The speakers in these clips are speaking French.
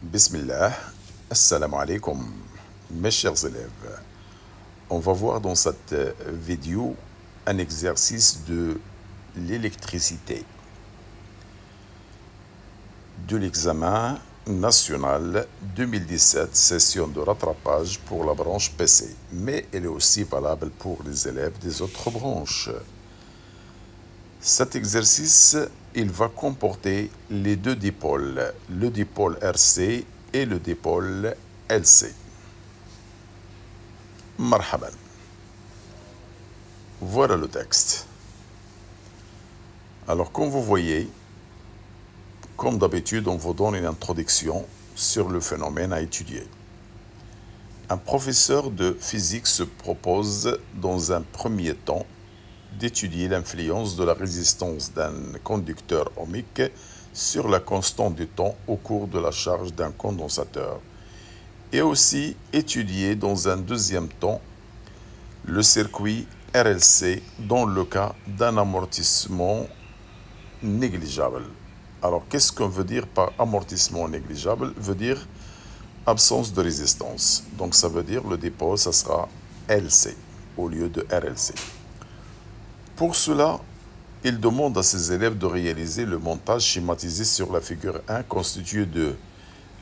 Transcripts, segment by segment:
Bismillah, assalamu alaikum, mes chers élèves. On va voir dans cette vidéo un exercice de l'électricité de l'examen national 2017, session de rattrapage pour la branche PC, mais elle est aussi valable pour les élèves des autres branches. Cet exercice, il va comporter les deux dipôles, le dipôle RC et le dipôle LC. Marhaban. Voilà le texte. Alors, comme vous voyez, comme d'habitude, on vous donne une introduction sur le phénomène à étudier. Un professeur de physique se propose, dans un premier temps, d'étudier l'influence de la résistance d'un conducteur ohmique sur la constante du temps au cours de la charge d'un condensateur, et aussi étudier dans un deuxième temps le circuit RLC dans le cas d'un amortissement négligeable. Alors, qu'est-ce qu'on veut dire par amortissement négligeable? Veut dire absence de résistance. Donc, ça veut dire le dépôt, ça sera LC au lieu de RLC. Pour cela, il demande à ses élèves de réaliser le montage schématisé sur la figure 1 constitué de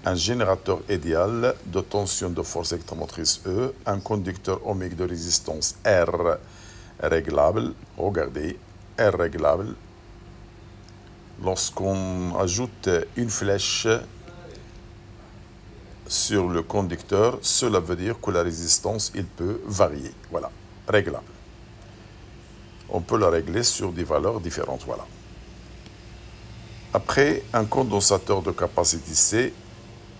un générateur idéal de tension de force électromotrice E, un conducteur ohmique de résistance R réglable. Regardez, R réglable. Lorsqu'on ajoute une flèche sur le conducteur, cela veut dire que la résistance, il peut varier. Voilà, réglable. On peut la régler sur des valeurs différentes. Voilà. Après, un condensateur de capacité C,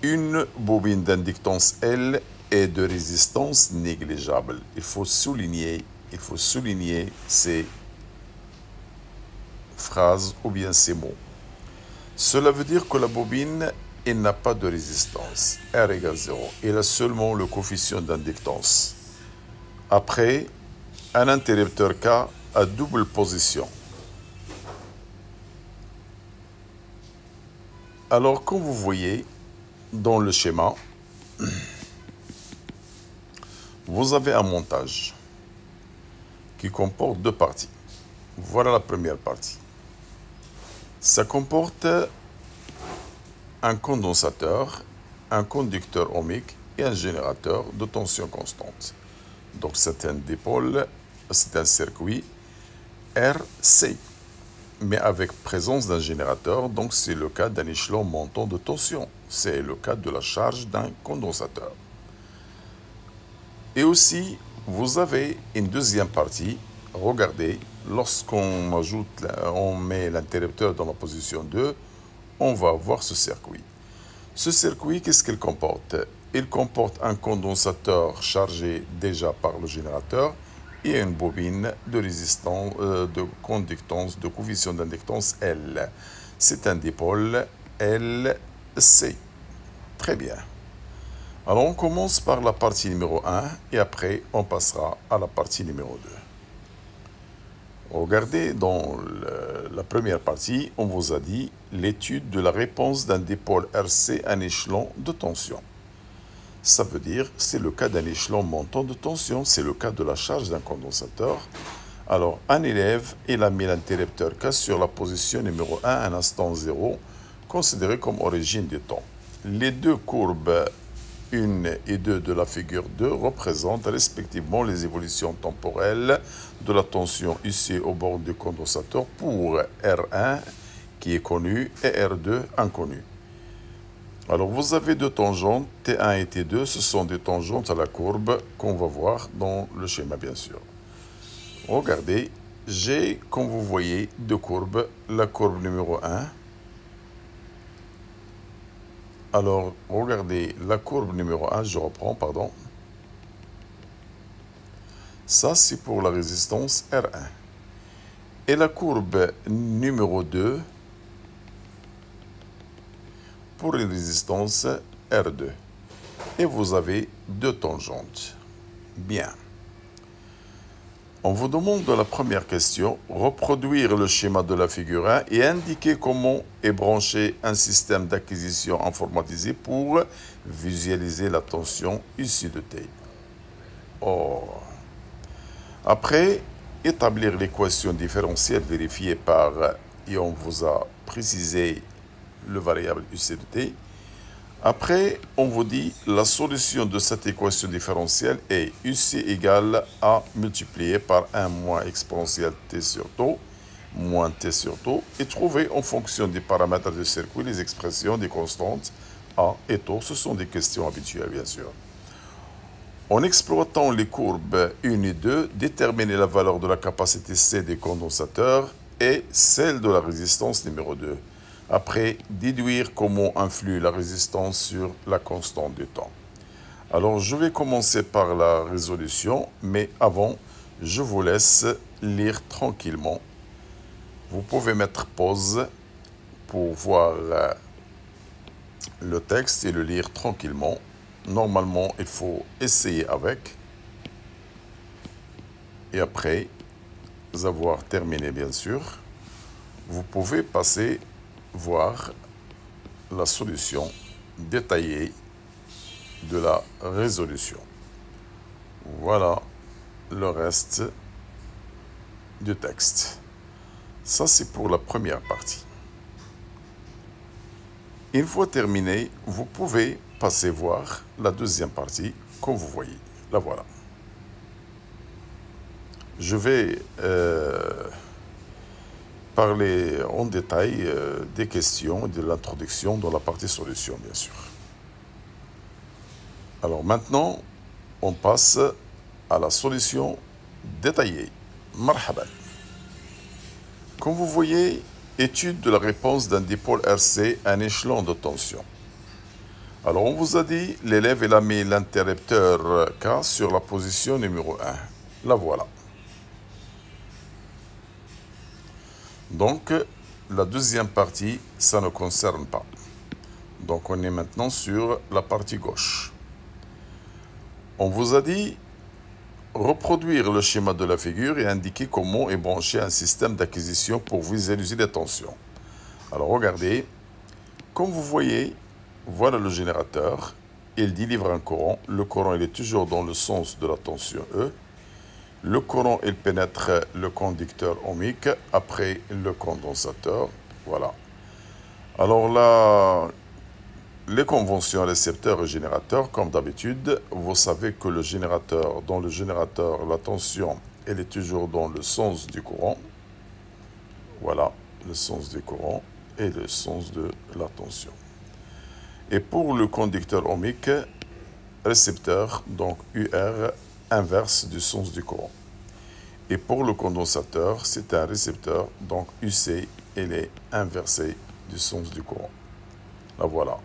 une bobine d'inductance L et de résistance négligeable. Il faut souligner ces phrases ou bien ces mots. Cela veut dire que la bobine, elle n'a pas de résistance. R égale 0. Elle a seulement le coefficient d'inductance. Après, un interrupteur K à double position. Alors, comme vous voyez dans le schéma, vous avez un montage qui comporte deux parties. Voilà la première partie. Ça comporte un condensateur, un conducteur ohmique et un générateur de tension constante. Donc, c'est un dipôle, c'est un circuit RC, mais avec présence d'un générateur, donc c'est le cas d'un échelon montant de tension. C'est le cas de la charge d'un condensateur. Et aussi, vous avez une deuxième partie. Regardez, lorsqu'on met l'interrupteur dans la position 2, on va avoir ce circuit. Ce circuit, qu'est-ce qu'il comporte? Il comporte un condensateur chargé déjà par le générateur et une bobine de résistance, de conductance, de coefficient d'inductance L. C'est un dipôle LC. Très bien. Alors, on commence par la partie numéro 1 et après, on passera à la partie numéro 2. Regardez, dans la première partie, on vous a dit l'étude de la réponse d'un dipôle RC à un échelon de tension. Ça veut dire, c'est le cas d'un échelon montant de tension, c'est le cas de la charge d'un condensateur. Alors, un élève, il a mis l'interrupteur K sur la position numéro 1 à un instant 0, considéré comme origine du temps. Les deux courbes 1 et 2 de la figure 2 représentent respectivement les évolutions temporelles de la tension ici au bord du condensateur pour R1 qui est connu et R2 inconnu. Alors vous avez deux tangentes, T1 et T2, ce sont des tangentes à la courbe qu'on va voir dans le schéma bien sûr. Regardez, j'ai, comme vous voyez, deux courbes, la courbe numéro 1. Alors, regardez, la courbe numéro 1, je reprends, pardon. Ça, c'est pour la résistance R1. Et la courbe numéro 2, pour une résistance R2. Et vous avez deux tangentes. Bien. On vous demande dans la première question, reproduire le schéma de la figure 1 et indiquer comment est branché un système d'acquisition informatisé pour visualiser la tension issue de T. Oh. Après, établir l'équation différentielle vérifiée par, et on vous a précisé le variable UC de T. Après, on vous dit la solution de cette équation différentielle est UC égale à multiplier par 1 moins exponentielle T sur taux moins T sur taux et trouver en fonction des paramètres du circuit les expressions des constantes A et taux. Ce sont des questions habituelles, bien sûr. En exploitant les courbes 1 et 2, déterminer la valeur de la capacité C des condensateurs et celle de la résistance numéro 2. Après, déduire comment influe la résistance sur la constante du temps. Alors, je vais commencer par la résolution, mais avant, je vous laisse lire tranquillement. Vous pouvez mettre pause pour voir le texte et le lire tranquillement. Normalement, il faut essayer avec. Et après avoir terminé, bien sûr, vous pouvez passer voir la solution détaillée de la résolution. Voilà le reste du texte. Ça, c'est pour la première partie. Une fois terminé, vous pouvez passer voir la deuxième partie, comme vous voyez. La voilà. Je vais parler en détail des questions et de l'introduction dans la partie solution, bien sûr. Alors maintenant, on passe à la solution détaillée. Marhaban. Comme vous voyez, étude de la réponse d'un dipôle RC à un échelon de tension. Alors, on vous a dit, l'élève il a mis l'interrupteur K sur la position numéro 1. La voilà. Donc, la deuxième partie, ça ne concerne pas. Donc, on est maintenant sur la partie gauche. On vous a dit reproduire le schéma de la figure et indiquer comment est branché un système d'acquisition pour visualiser les tensions. Alors, regardez. Comme vous voyez, voilà le générateur. Il délivre un courant. Le courant, il est toujours dans le sens de la tension E. Le courant, il pénètre le conducteur ohmique après le condensateur. Voilà. Alors là, les conventions récepteur et générateur, comme d'habitude, vous savez que le générateur, dans le générateur, la tension, elle est toujours dans le sens du courant. Voilà, le sens du courant et le sens de la tension. Et pour le conducteur ohmique, récepteur, donc UR, inverse du sens du courant. Et pour le condensateur, c'est un récepteur, donc UC, il est inversé du sens du courant. La voilà.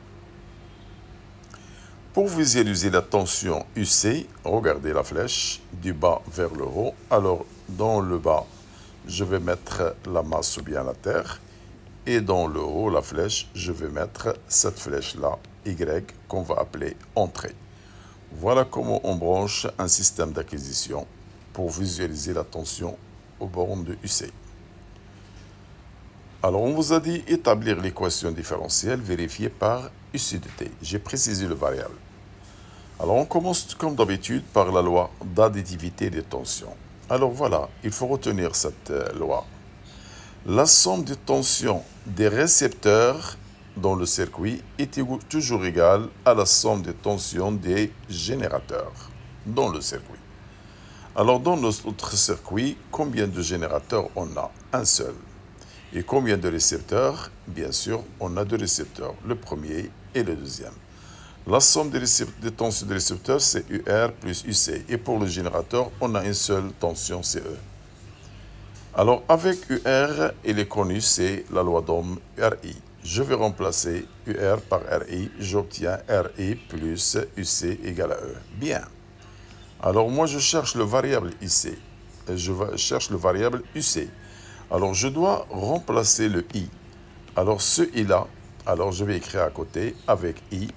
Pour visualiser la tension UC, regardez la flèche du bas vers le haut. Alors, dans le bas, je vais mettre la masse ou bien la terre. Et dans le haut, la flèche, je vais mettre cette flèche-là, Y, qu'on va appeler entrée. Voilà comment on branche un système d'acquisition pour visualiser la tension aux bornes de UC. Alors, on vous a dit établir l'équation différentielle vérifiée par UC de T. J'ai précisé le variable. Alors, on commence comme d'habitude par la loi d'additivité des tensions. Alors voilà, il faut retenir cette loi. La somme des tensions des récepteurs dans le circuit est toujours égale à la somme des tensions des générateurs dans le circuit. Alors, dans notre circuit, combien de générateurs on a? Un seul. Et combien de récepteurs? Bien sûr, on a deux récepteurs, le premier et le deuxième. La somme des tensions des récepteurs, c'est UR plus UC. Et pour le générateur, on a une seule tension, CE. Alors, avec UR, il est connu, c'est la loi d'Ohm, RI. Je vais remplacer UR par RI. J'obtiens RI plus UC égale à E. Bien. Alors, moi, je cherche le variable IC. Je cherche le variable UC. Alors, je dois remplacer le I. Alors, ce I-là, alors je vais écrire à côté avec I.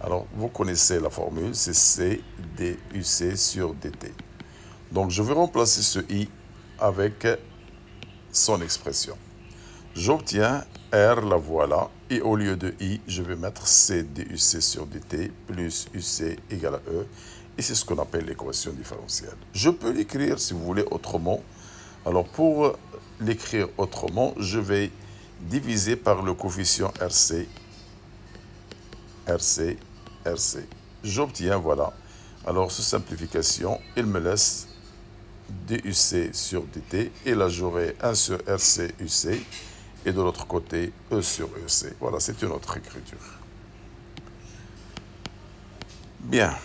Alors, vous connaissez la formule, c'est C DUC sur DT. Donc, je vais remplacer ce i avec son expression. J'obtiens R, la voilà, et au lieu de i, je vais mettre C duc sur dt plus uc égale à E, et c'est ce qu'on appelle l'équation différentielle. Je peux l'écrire, si vous voulez, autrement. Alors, pour l'écrire autrement, je vais diviser par le coefficient RC, RC, RC. J'obtiens, voilà. Alors, sous simplification, il me laisse duc sur dt, et là, j'aurai 1 sur RC UC, et de l'autre côté, E sur EC. Voilà, c'est une autre écriture. Bien.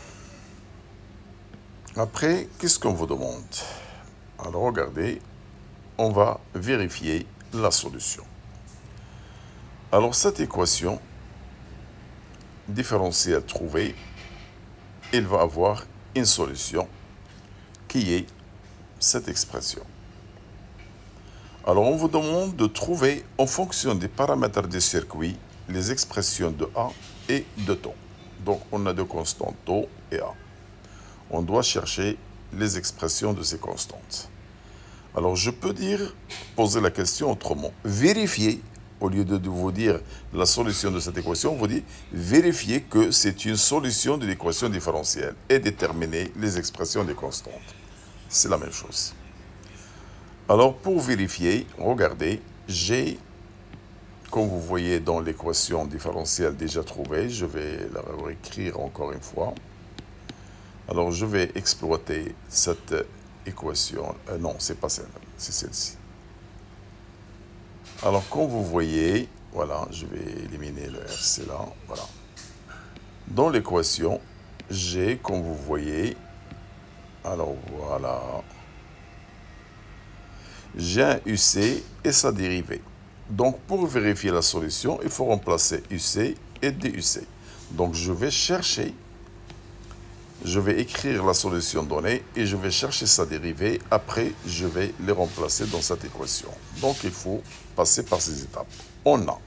Après, qu'est-ce qu'on vous demande? Alors, regardez, on va vérifier la solution. Alors, cette équation différentielle trouvée, il va avoir une solution qui est cette expression. Alors, on vous demande de trouver, en fonction des paramètres du circuit, les expressions de A et de taux. Donc, on a deux constantes, taux et A. On doit chercher les expressions de ces constantes. Alors, je peux poser la question autrement. Vérifier, au lieu de vous dire la solution de cette équation, on vous dit vérifier que c'est une solution de l'équation différentielle et déterminer les expressions des constantes. C'est la même chose. Alors, pour vérifier, regardez, j'ai, comme vous voyez dans l'équation différentielle déjà trouvée, je vais la réécrire encore une fois. Alors, je vais exploiter cette équation. Non, c'est pas celle-là, c'est celle-ci. Alors, comme vous voyez, voilà, je vais éliminer le RC là, voilà. Dans l'équation, j'ai, comme vous voyez, alors voilà, j'ai un UC et sa dérivée. Donc, pour vérifier la solution, il faut remplacer UC et DUC. Donc, je vais chercher, je vais écrire la solution donnée et je vais chercher sa dérivée. Après, je vais les remplacer dans cette équation. Donc, il faut passer par ces étapes. On a.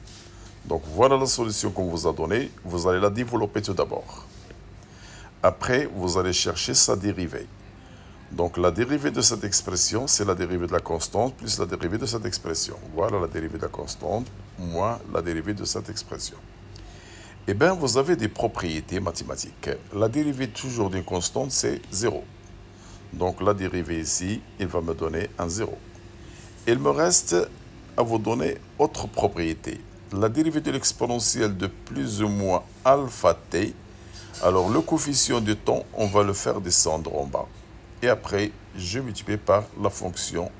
Donc, voilà la solution qu'on vous a donnée. Vous allez la développer tout d'abord. Après, vous allez chercher sa dérivée. Donc, la dérivée de cette expression, c'est la dérivée de la constante plus la dérivée de cette expression. Voilà la dérivée de la constante moins la dérivée de cette expression. Eh bien, vous avez des propriétés mathématiques. La dérivée toujours d'une constante, c'est 0. Donc, la dérivée ici, il va me donner un 0. Il me reste à vous donner autre propriété. La dérivée de l'exponentielle de plus ou moins alpha t. Alors, le coefficient du temps, on va le faire descendre en bas. Et après, je multiplie par la fonction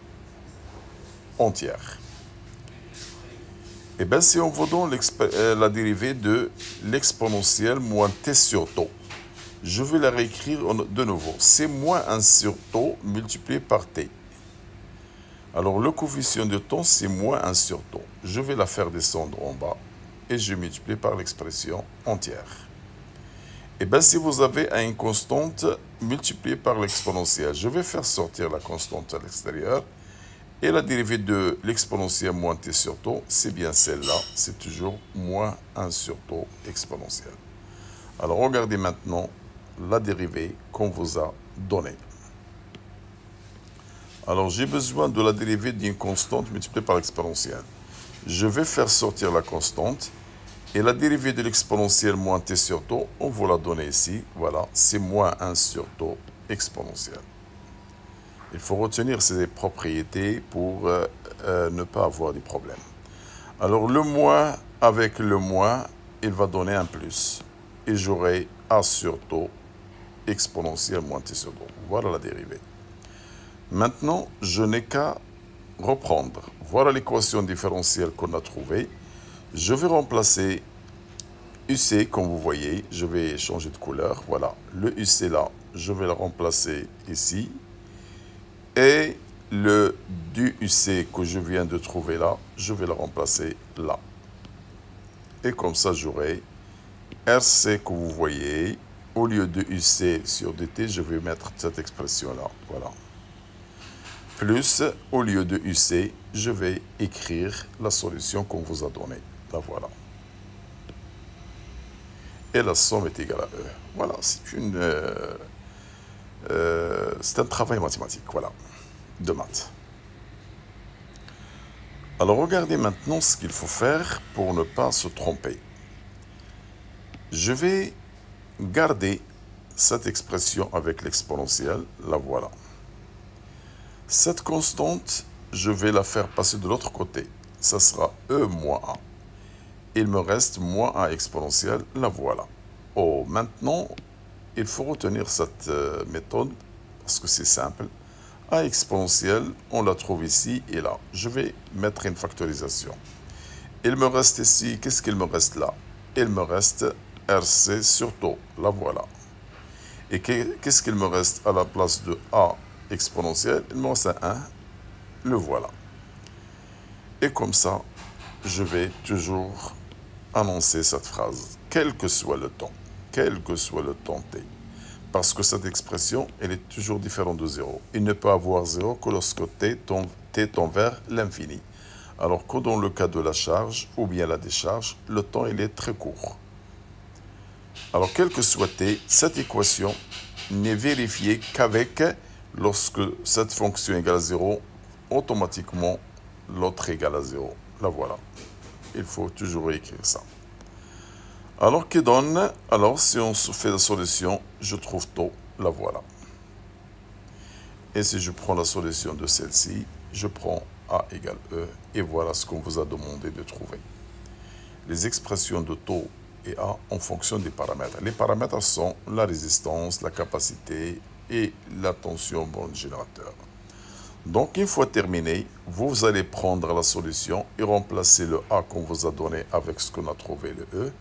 entière. Et bien, si on vous donne la dérivée de l'exponentielle moins t sur taux, je vais la réécrire de nouveau. C'est moins 1 sur taux multiplié par t. Alors, le coefficient de temps, c'est moins 1 sur taux. Je vais la faire descendre en bas et je multiplie par l'expression entière. Et bien, si vous avez une constante multipliée par l'exponentielle, je vais faire sortir la constante à l'extérieur. Et la dérivée de l'exponentielle moins t sur taux, c'est bien celle-là. C'est toujours moins 1 sur taux exponentielle. Alors, regardez maintenant la dérivée qu'on vous a donnée. Alors, j'ai besoin de la dérivée d'une constante multipliée par l'exponentielle. Je vais faire sortir la constante. Et la dérivée de l'exponentielle moins t sur taux, on vous l'a donné ici. Voilà, c'est moins 1 sur taux exponentielle. Il faut retenir ces propriétés pour ne pas avoir des problèmes. Alors, le moins avec le moins, il va donner un plus. Et j'aurai a sur taux exponentielle moins t sur taux. Voilà la dérivée. Maintenant, je n'ai qu'à reprendre. Voilà l'équation différentielle qu'on a trouvée. Je vais remplacer UC, comme vous voyez, je vais changer de couleur. Voilà, le UC là, je vais le remplacer ici. Et le du UC que je viens de trouver là, je vais le remplacer là. Et comme ça, j'aurai RC que vous voyez. Au lieu de UC sur dt, je vais mettre cette expression-là. Voilà. Plus, au lieu de UC, je vais écrire la solution qu'on vous a donnée. La voilà. Et la somme est égale à E. Voilà, c'est une C'est un travail mathématique, voilà, de maths. Alors regardez maintenant ce qu'il faut faire pour ne pas se tromper. Je vais garder cette expression avec l'exponentielle, la voilà. Cette constante, je vais la faire passer de l'autre côté. Ça sera e moins a. Il me reste moins a exponentielle, la voilà. Oh, maintenant, il faut retenir cette méthode parce que c'est simple. A exponentielle, on la trouve ici et là. Je vais mettre une factorisation. Il me reste ici, qu'est-ce qu'il me reste là? Il me reste RC sur taux, la voilà. Et qu'est-ce qu'il me reste à la place de A exponentielle? Il me reste un 1, le voilà. Et comme ça, je vais toujours annoncer cette phrase, quel que soit le temps t. Parce que cette expression, elle est toujours différente de 0. Il ne peut avoir 0 que lorsque t tend vers l'infini. Alors que dans le cas de la charge ou bien la décharge, le temps il est très court. Alors quel que soit t, cette équation n'est vérifiée qu'avec lorsque cette fonction égale à 0, automatiquement l'autre égale à 0. La voilà. Il faut toujours écrire ça. Alors qui donne, alors si on fait la solution, je trouve taux, la voilà. Et si je prends la solution de celle-ci, je prends A égale E, et voilà ce qu'on vous a demandé de trouver. Les expressions de taux et A en fonction des paramètres. Les paramètres sont la résistance, la capacité et la tension borne générateur. Donc une fois terminé, vous allez prendre la solution et remplacer le A qu'on vous a donné avec ce qu'on a trouvé, le E,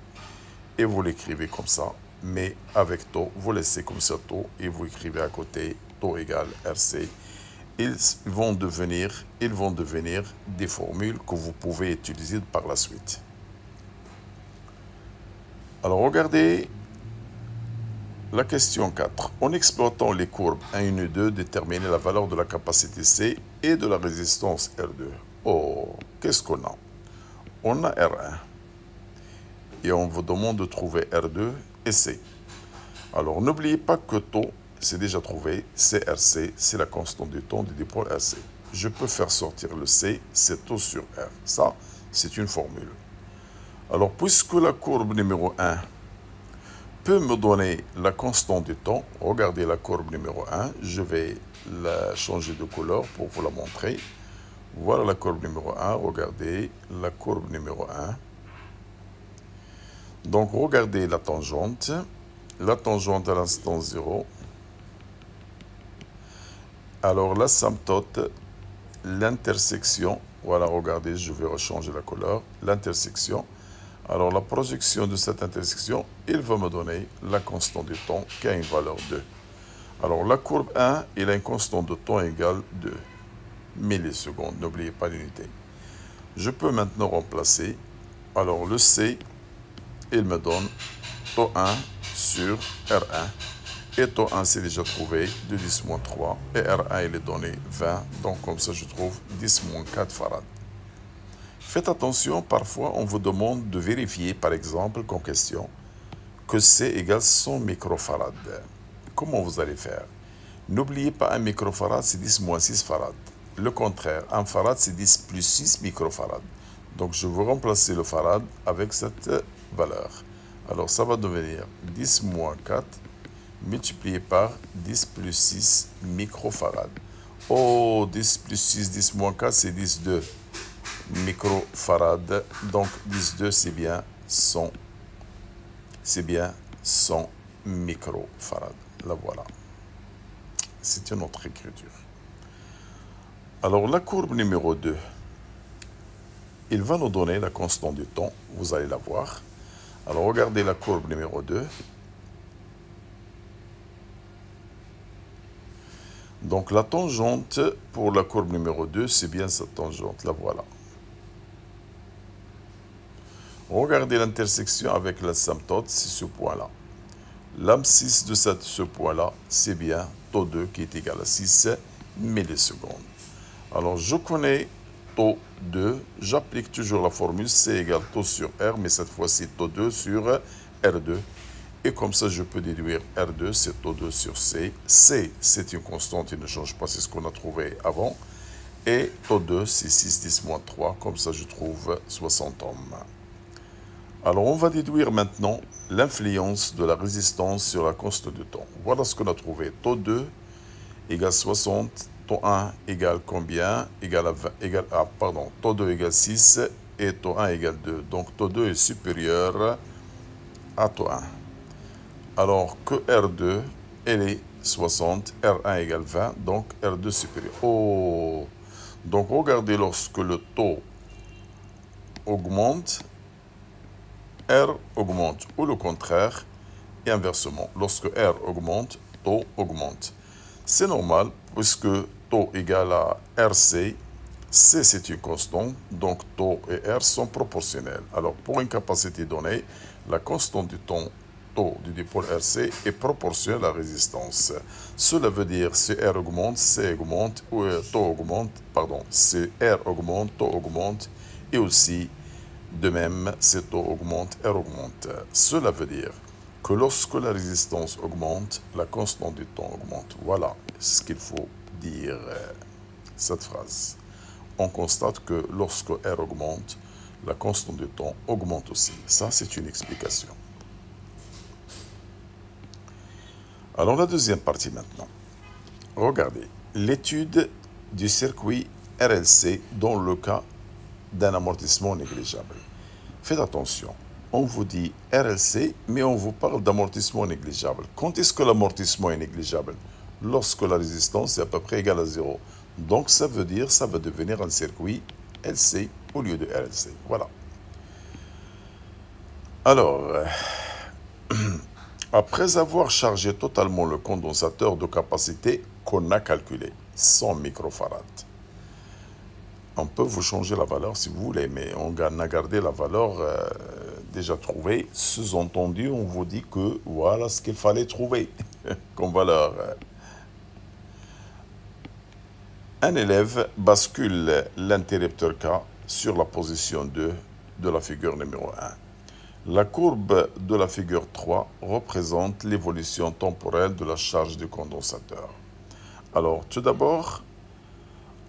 et vous l'écrivez comme ça, mais avec taux, vous laissez comme ça taux et vous écrivez à côté taux égale RC. Ils vont devenir des formules que vous pouvez utiliser par la suite. Alors regardez la question 4. En exploitant les courbes 1 et 2, déterminez la valeur de la capacité C et de la résistance R2. Oh, qu'est-ce qu'on a? On a R1. Et on vous demande de trouver R2 et C. Alors n'oubliez pas que taux, c'est déjà trouvé, CRC, c'est la constante du temps du dipôle RC. Je peux faire sortir le C, c'est taux sur R. Ça, c'est une formule. Alors puisque la courbe numéro 1 peut me donner la constante du temps, regardez la courbe numéro 1, je vais la changer de couleur pour vous la montrer. Voilà la courbe numéro 1, regardez la courbe numéro 1. Donc, regardez la tangente à l'instant 0. Alors, l'asymptote, l'intersection, voilà, regardez, je vais rechanger la couleur, l'intersection. Alors, la projection de cette intersection, il va me donner la constante du temps qui a une valeur 2. Alors, la courbe 1, il a une constante de temps égale 2 millisecondes, n'oubliez pas l'unité. Je peux maintenant remplacer, alors le C, il me donne taux 1 sur R1. Et taux 1, c'est déjà trouvé, de 10 moins 3. Et R1, il est donné 20. Donc, comme ça, je trouve 10 moins 4 farad. Faites attention, parfois, on vous demande de vérifier, par exemple, comme question, que C égale 100 microfarad. Comment vous allez faire? N'oubliez pas, 1 microfarad, c'est 10 moins 6 farad. Le contraire, 1 farad, c'est 10 plus 6 microfarad. Donc, je vais remplacer le farad avec cette valeur. Alors, ça va devenir 10 moins 4 multiplié par 10 plus 6 microfarad. Oh, 10 plus 6, 10 moins 4, c'est 10,2 microfarad. Donc, 10,2, c'est bien 100. C'est bien 100 microfarad. La voilà. C'est une autre écriture. Alors, la courbe numéro 2, il va nous donner la constante du temps. Vous allez la voir. Alors, regardez la courbe numéro 2. Donc, la tangente pour la courbe numéro 2, c'est bien cette tangente. La voilà. Regardez l'intersection avec l'asymptote, c'est ce point-là. L'abscisse de ce point-là, c'est bien taux 2 qui est égal à 6 millisecondes. Alors, je connais taux 2, j'applique toujours la formule C égale taux sur R, mais cette fois-ci taux 2 sur R2. Et comme ça, je peux déduire R2, c'est taux 2 sur C. C, c'est une constante, il ne change pas, c'est ce qu'on a trouvé avant. Et taux 2, c'est 6, 10 moins 3. Comme ça, je trouve 60 ohms. Alors, on va déduire maintenant l'influence de la résistance sur la constante de temps. Voilà ce qu'on a trouvé. Taux 2 égale 60. Taux 1 égale combien? Taux 2 égale 6 et taux 1 égale 2. Donc, taux 2 est supérieur à taux 1. Alors que R2, elle est 60, R1 égale 20, donc R2 supérieur. Oh! Donc regardez, lorsque le taux augmente, R augmente, ou le contraire, et inversement. Lorsque R augmente, taux augmente. C'est normal, puisque taux égale à RC, C c'est une constante, donc taux et R sont proportionnels. Alors pour une capacité donnée, la constante du taux du dipôle RC est proportionnelle à la résistance. Cela veut dire si R augmente, C augmente, ou taux augmente, pardon, si R augmente, taux augmente, et aussi de même, si taux augmente, R augmente. Cela veut dire que lorsque la résistance augmente, la constante du temps augmente. Voilà ce qu'il faut dire, cette phrase. On constate que lorsque R augmente, la constante du temps augmente aussi. Ça, c'est une explication. Alors, la deuxième partie maintenant. Regardez, l'étude du circuit RLC dans le cas d'un amortissement négligeable. Faites attention, on vous dit RLC, mais on vous parle d'amortissement négligeable. Quand est-ce que l'amortissement est négligeable? Lorsque la résistance est à peu près égale à 0. Donc, ça veut dire, ça va devenir un circuit LC au lieu de RLC. Voilà. Alors, après avoir chargé totalement le condensateur de capacité qu'on a calculé, 100 microfarads, on peut vous changer la valeur si vous voulez, mais on a gardé la valeur déjà trouvée. Sous-entendu, on vous dit que voilà ce qu'il fallait trouver comme valeur. Un élève bascule l'interrupteur K sur la position 2 de la figure numéro 1. La courbe de la figure 3 représente l'évolution temporelle de la charge du condensateur. Alors, tout d'abord,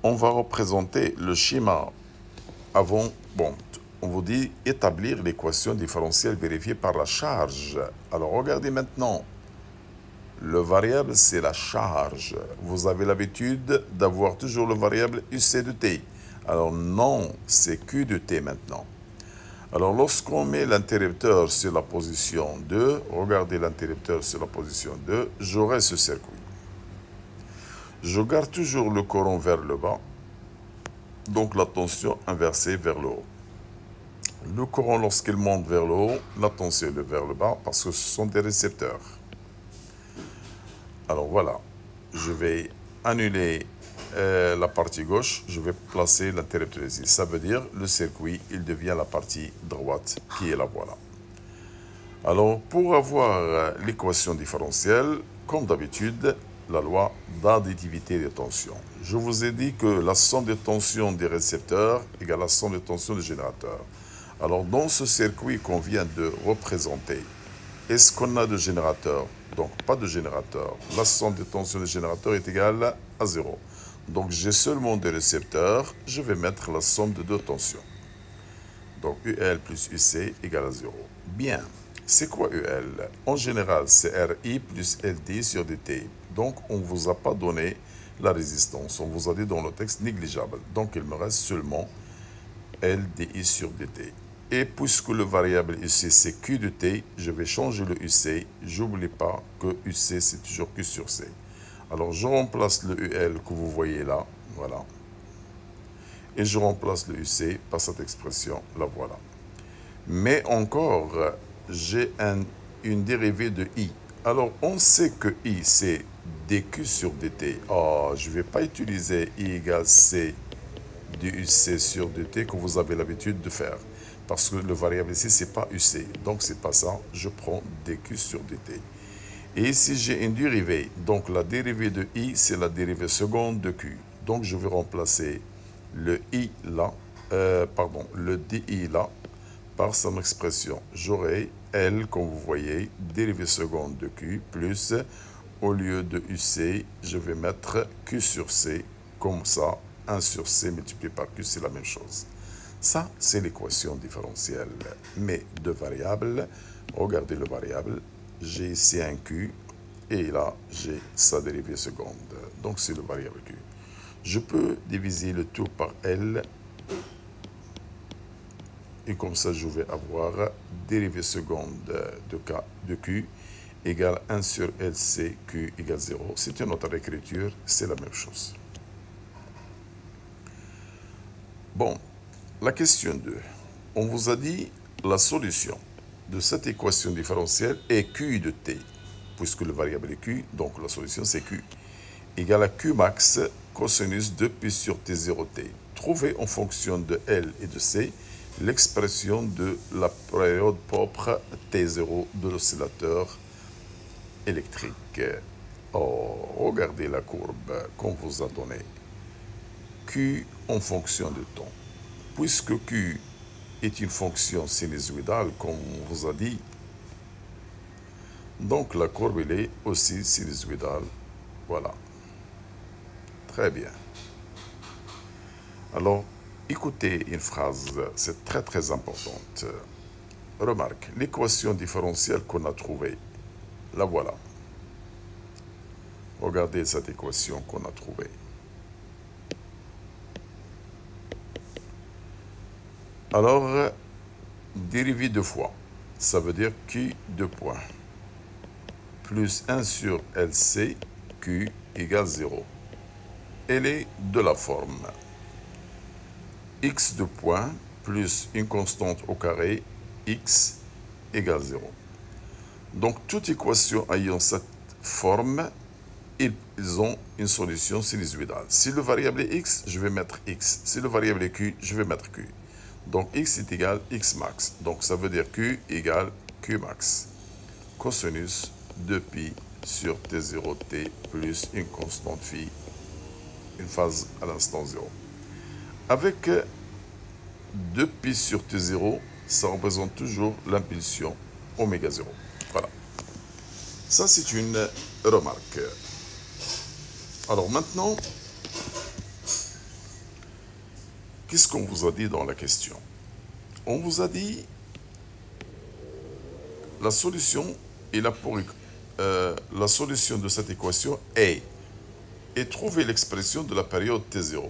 on va représenter le schéma avant. Bon, on vous dit établir l'équation différentielle vérifiée par la charge. Alors, regardez maintenant. Le variable, c'est la charge. Vous avez l'habitude d'avoir toujours le variable UC de T. Alors, non, c'est Q de T maintenant. Alors, lorsqu'on met l'interrupteur sur la position 2, regardez l'interrupteur sur la position 2, j'aurai ce circuit. Je garde toujours le courant vers le bas, donc la tension inversée vers le haut. Le courant, lorsqu'il monte vers le haut, la tension est vers le bas parce que ce sont des récepteurs. Alors voilà, je vais annuler la partie gauche, je vais placer l'interrupteur ici. Ça veut dire le circuit, il devient la partie droite qui est la voilà. Alors pour avoir l'équation différentielle, comme d'habitude, la loi d'additivité des tensions. Je vous ai dit que la somme des tensions des récepteurs égale la somme des tensions des générateurs. Alors dans ce circuit qu'on vient de représenter, est-ce qu'on a de générateur? Donc pas de générateur. La somme des tensions des générateurs est égale à 0. Donc j'ai seulement des récepteurs, je vais mettre la somme de deux tensions. Donc UL plus UC égale à 0. Bien, c'est quoi UL? En général, c'est RI plus LD sur DT. Donc on ne vous a pas donné la résistance, on vous a dit dans le texte négligeable. Donc il me reste seulement LDI sur DT. Et puisque le variable UC c'est Q de T, je vais changer le UC. J'oublie pas que UC c'est toujours Q sur C. Alors je remplace le UL que vous voyez là, voilà. Et je remplace le UC par cette expression, la voilà. Mais encore, j'ai une dérivée de I. Alors on sait que I c'est dQ sur dt. Oh, je ne vais pas utiliser I égale C du UC sur dt que vous avez l'habitude de faire. Parce que le variable ici, ce n'est pas UC. Donc, ce n'est pas ça. Je prends dQ sur dt. Et ici, j'ai une dérivée. Donc, la dérivée de I, c'est la dérivée seconde de Q. Donc, je vais remplacer le I là, le DI là, par son expression. J'aurai L, comme vous voyez, dérivée seconde de Q, plus, au lieu de UC, je vais mettre Q sur C, comme ça, 1 sur C multiplié par Q, c'est la même chose. Ça, c'est l'équation différentielle, mais de variables. Regardez le variable, j'ai ici un Q, et là, j'ai sa dérivée seconde. Donc, c'est le variable Q. Je peux diviser le tout par L, et comme ça, je vais avoir dérivée seconde de Q égale 1 sur LC, Q égale 0. C'est une autre écriture, c'est la même chose. Bon, la question 2. On vous a dit la solution de cette équation différentielle est Q de T, puisque le variable est Q, donc la solution c'est Q, égale à Q max cosinus de pi sur T0T. Trouvez en fonction de L et de C l'expression de la période propre T0 de l'oscillateur électrique. Oh, regardez la courbe qu'on vous a donnée. Q en fonction de temps. Puisque Q est une fonction sinusoïdale, comme on vous a dit, donc la courbe elle est aussi sinusoïdale. Voilà. Très bien. Alors, écoutez une phrase, c'est très très importante. Remarque, l'équation différentielle qu'on a trouvée, la voilà. Regardez cette équation qu'on a trouvée. Alors, dérivée deux fois, ça veut dire Q deux points, plus 1 sur LC, Q égale 0. Elle est de la forme x de points plus une constante au carré, x égale 0. Donc, toute équation ayant cette forme, ils ont une solution sinusoïdale. Si le variable est x, je vais mettre x. Si le variable est q, je vais mettre q. Donc, x est égal x max. Donc, ça veut dire q égale q max. Cosinus de pi sur t0t plus une constante phi, une phase à l'instant 0. Avec 2pi sur t0, ça représente toujours l'impulsion oméga 0. Voilà. Ça, c'est une remarque. Alors maintenant, qu'est-ce qu'on vous a dit dans la question? On vous a dit la solution est là pour la solution de cette équation est et trouver l'expression de la période t0.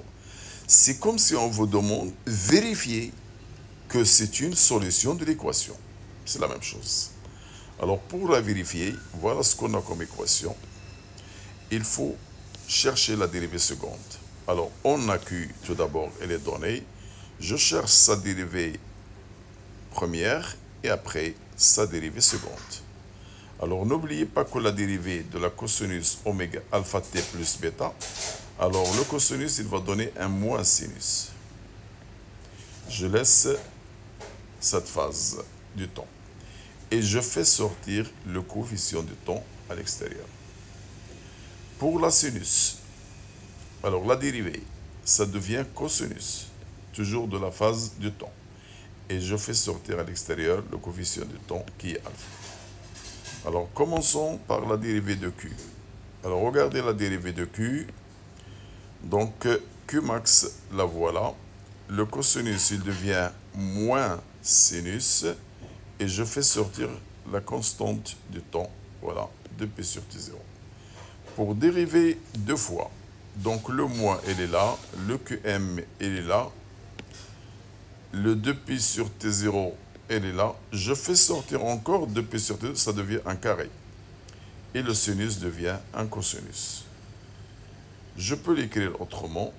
C'est comme si on vous demande vérifier que c'est une solution de l'équation. C'est la même chose. Alors pour la vérifier, voilà ce qu'on a comme équation. Il faut chercher la dérivée seconde. Alors on a Q tout d'abord, elle est donnée. Je cherche sa dérivée première et après sa dérivée seconde. Alors n'oubliez pas que la dérivée de la cosinus oméga alpha t plus bêta, alors le cosinus il va donner un moins sinus. Je laisse cette phase du temps et je fais sortir le coefficient du temps à l'extérieur. Pour la sinus, alors la dérivée, ça devient cosinus, toujours de la phase du temps. Et je fais sortir à l'extérieur le coefficient du temps qui est alpha. Alors, commençons par la dérivée de Q. Alors, regardez la dérivée de Q. Donc, Q max, la voilà. Le cosinus, il devient moins sinus. Et je fais sortir la constante du temps. Voilà, 2pi sur T0. Pour dériver deux fois, donc le moins, il est là. Le QM, il est là. Le 2pi sur T0, elle est là. Je fais sortir encore 2pi sur T0, ça devient un carré. Et le sinus devient un cosinus. Je peux l'écrire autrement.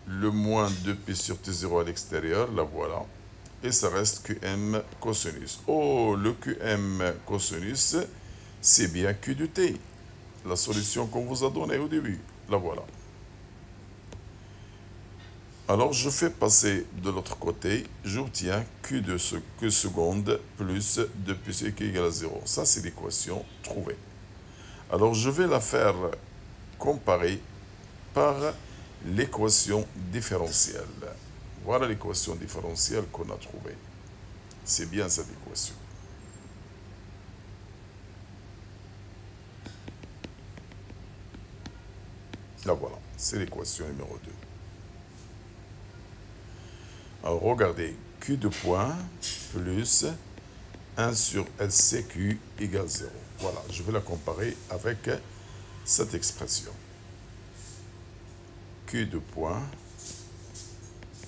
Le moins 2pi sur T0 à l'extérieur, la voilà. Et ça reste QM cosinus. Oh, le QM cosinus, c'est bien Q de T. La solution qu'on vous a donnée au début, la voilà. Alors, je fais passer de l'autre côté, j'obtiens Q de Q seconde plus 2pi qui égale à 0. Ça, c'est l'équation trouvée. Alors, je vais la faire comparer par l'équation différentielle. Voilà l'équation différentielle qu'on a trouvée. C'est bien cette équation. Là, voilà, c'est l'équation numéro 2. Alors, regardez, Q de point plus 1 sur LCQ égale 0. Voilà, je vais la comparer avec cette expression. Q de point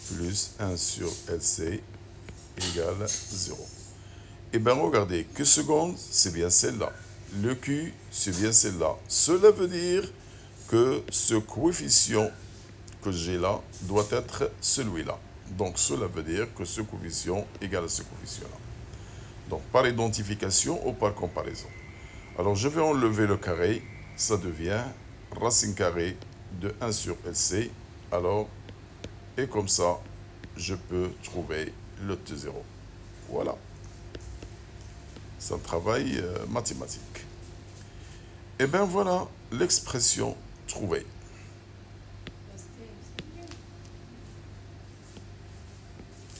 plus 1 sur LC égale 0. Et bien, regardez, Q seconde, c'est bien celle-là. Le Q, c'est bien celle-là. Cela veut dire que ce coefficient que j'ai là doit être celui-là. Donc, cela veut dire que ce coefficient égale à ce coefficient-là. Donc, par identification ou par comparaison. Alors, je vais enlever le carré. Ça devient racine carrée de 1 sur LC. Alors, et comme ça, je peux trouver le T0. Voilà. C'est un travail mathématique. Et bien, voilà l'expression trouvée.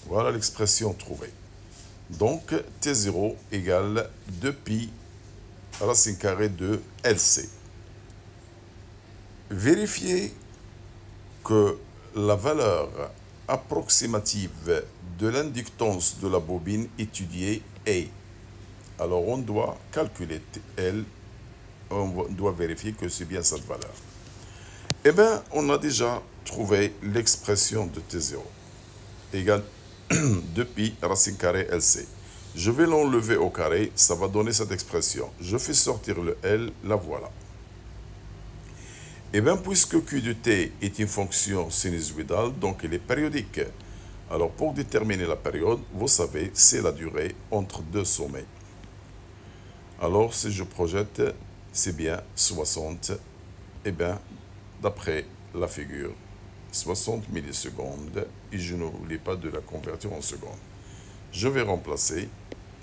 Voilà l'expression trouvée. Donc, T0 égale 2pi racine carrée de LC. Vérifiez que la valeur approximative de l'inductance de la bobine étudiée est. Alors, on doit calculer L, on doit vérifier que c'est bien cette valeur. Eh bien, on a déjà trouvé l'expression de T0 égale 2pi racine carrée LC. Je vais l'enlever au carré, ça va donner cette expression. Je fais sortir le L, la voilà. Et bien, puisque Q de T est une fonction sinusoïdale, donc elle est périodique. Alors, pour déterminer la période, vous savez, c'est la durée entre deux sommets. Alors, si je projette, c'est bien 60. Et bien, d'après la figure, 60 millisecondes, et je n'oublie pas de la convertir en secondes. Je vais remplacer,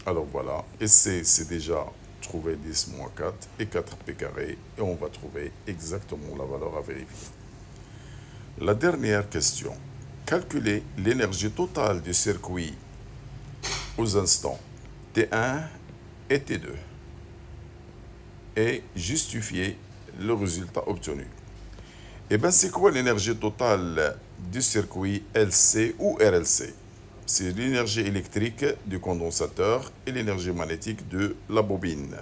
alors voilà, et c'est déjà trouvé 10 moins 4 et 4p carré, et on va trouver exactement la valeur à vérifier. La dernière question, calculer l'énergie totale du circuit aux instants T1 et T2 et justifier le résultat obtenu. Et bien, c'est quoi l'énergie totale du circuit LC ou RLC? C'est l'énergie électrique du condensateur et l'énergie magnétique de la bobine.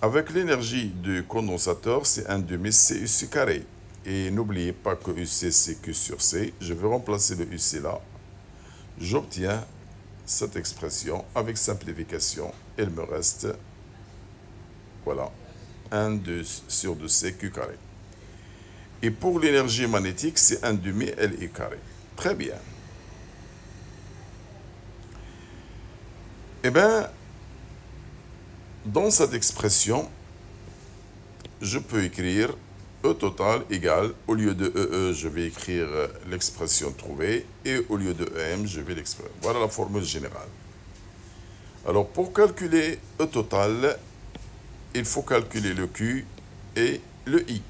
Avec l'énergie du condensateur, c'est 1/2 CUC carré. Et n'oubliez pas que UC, c'est Q sur C. Je vais remplacer le UC là. J'obtiens cette expression avec simplification. Il me reste, voilà, 1/2 sur 2C Q carré. Et pour l'énergie magnétique, c'est 1/2 LI carré. Très bien. Eh bien, dans cette expression, je peux écrire E total égale, au lieu de EE, je vais écrire l'expression trouvée, et au lieu de EM, je vais l'exprimer. Voilà la formule générale. Alors, pour calculer E total, il faut calculer le Q et le I.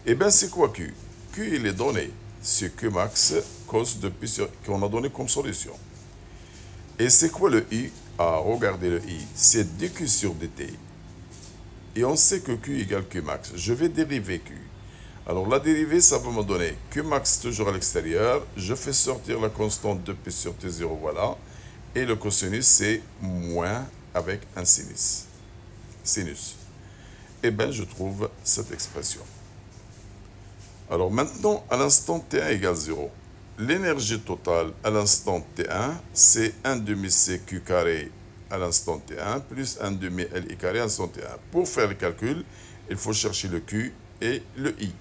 Eh bien, c'est quoi Q? Q, il est donné. C'est Q max, cos de pi qu'on a donné comme solution. Et c'est quoi le I? Ah, regardez le I. C'est dQ sur dt. Et on sait que Q égale Q max. Je vais dériver Q. Alors, la dérivée, ça va me donner Q max toujours à l'extérieur. Je fais sortir la constante de pi sur T0, voilà. Et le cosinus, c'est moins avec un sinus. Eh bien, je trouve cette expression. Alors maintenant, à l'instant T1 égale 0, l'énergie totale à l'instant T1, c'est 1/2 CQ carré à l'instant T1 plus 1/2 LI carré à l'instant T1. Pour faire le calcul, il faut chercher le Q et le I.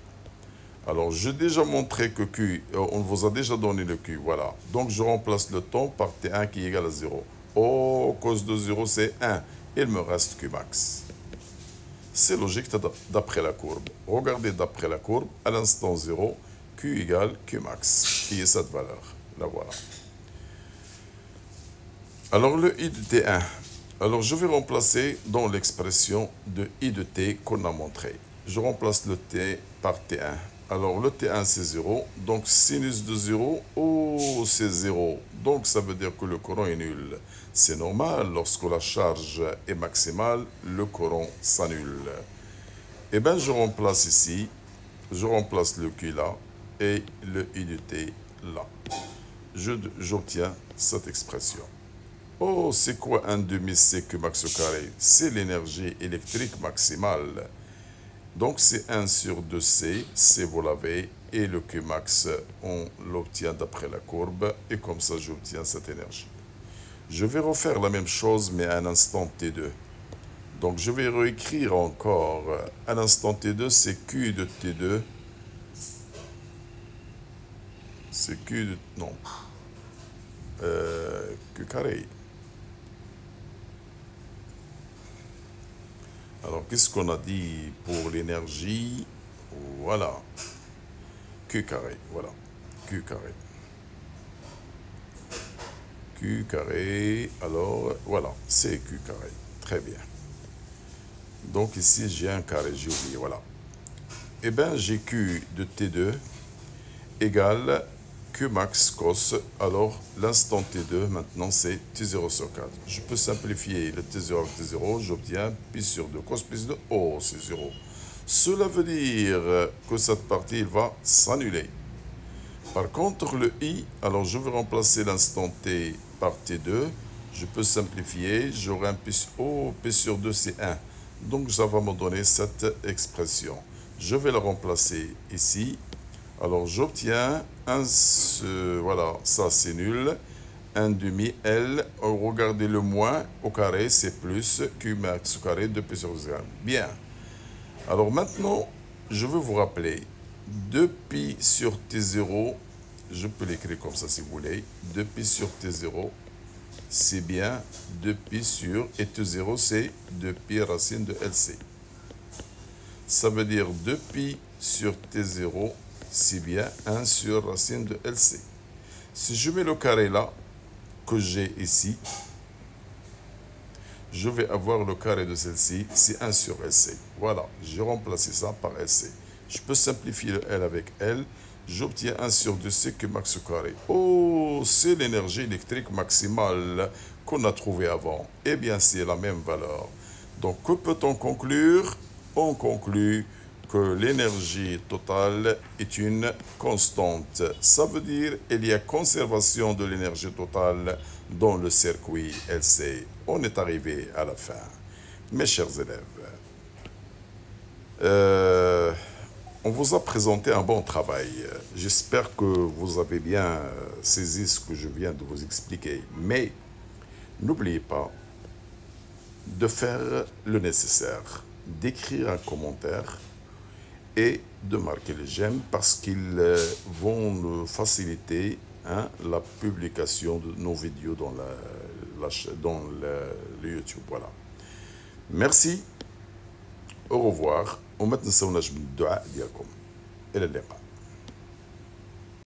Alors, j'ai déjà montré que Q, on vous a déjà donné le Q, voilà. Donc, je remplace le temps par T1 qui est égal à 0. Oh, cos de 0, c'est 1. Il me reste Q max. C'est logique d'après la courbe. Regardez d'après la courbe, à l'instant 0, Q égale Q max, qui est cette valeur. La voilà. Alors le I de T1. Alors je vais remplacer dans l'expression de I de T qu'on a montré. Je remplace le T par T1. Alors le T1 c'est 0, donc sinus de 0, oh c'est 0. Donc ça veut dire que le courant est nul. C'est normal, lorsque la charge est maximale, le courant s'annule. Eh bien je remplace ici je remplace le Q là et le I de T là. J'obtiens cette expression. Oh, c'est quoi 1/2 CQ max au carré? C'est l'énergie électrique maximale. Donc c'est 1 sur 2C, C vous l'avez, et le Q max, on l'obtient d'après la courbe, et comme ça j'obtiens cette énergie. Je vais refaire la même chose, mais à un instant T2. Donc je vais réécrire encore, à l'instant T2, c'est Q de T2, c'est Q de... non, Q carré. Alors, qu'est-ce qu'on a dit pour l'énergie? Voilà. Q carré, voilà. Q carré. Q carré, alors, voilà, c'est Q carré. Très bien. Donc ici, j'ai un carré, j'ai oublié, voilà. Eh bien, j'ai Q de T2 égale Q max cos. Alors, l'instant T2, maintenant, c'est T0 sur 4. Je peux simplifier le T0 avec T0, j'obtiens pi sur 2 cos plus de O, c'est 0. Cela veut dire que cette partie va s'annuler. Par contre, le I, alors je vais remplacer l'instant T par T2. Je peux simplifier, j'aurai un P sur 2, c'est 1. Donc, ça va me donner cette expression. Je vais la remplacer ici. Alors, j'obtiens voilà, ça c'est nul. 1/2 L, regardez le moins au carré, c'est plus Q max au carré de P sur 0. Bien. Alors maintenant, je veux vous rappeler 2pi sur T0, je peux l'écrire comme ça si vous voulez. 2pi sur T0, c'est bien 2pi sur, et T0 c'est 2pi racine de LC. Ça veut dire 2pi sur T0, c'est bien 1 sur racine de LC. Si je mets le carré là, que j'ai ici, je vais avoir le carré de celle-ci, c'est 1 sur LC. Voilà, j'ai remplacé ça par LC. Je peux simplifier le L avec L, j'obtiens 1 sur 2C que max au carré. Oh, c'est l'énergie électrique maximale qu'on a trouvée avant. Eh bien, c'est la même valeur. Donc, que peut-on conclure? On conclut que l'énergie totale est une constante. Ça veut dire qu'il y a conservation de l'énergie totale dans le circuit LC. On est arrivé à la fin. Mes chers élèves, on vous a présenté un bon travail. J'espère que vous avez bien saisi ce que je viens de vous expliquer. Mais n'oubliez pas de faire le nécessaire, d'écrire un commentaire et de marquer les j'aime parce qu'ils vont nous faciliter la publication de nos vidéos dans le YouTube. Voilà. Merci. Au revoir. وما تنسوناش من الدعاء ديالكم. إلى اللقاء.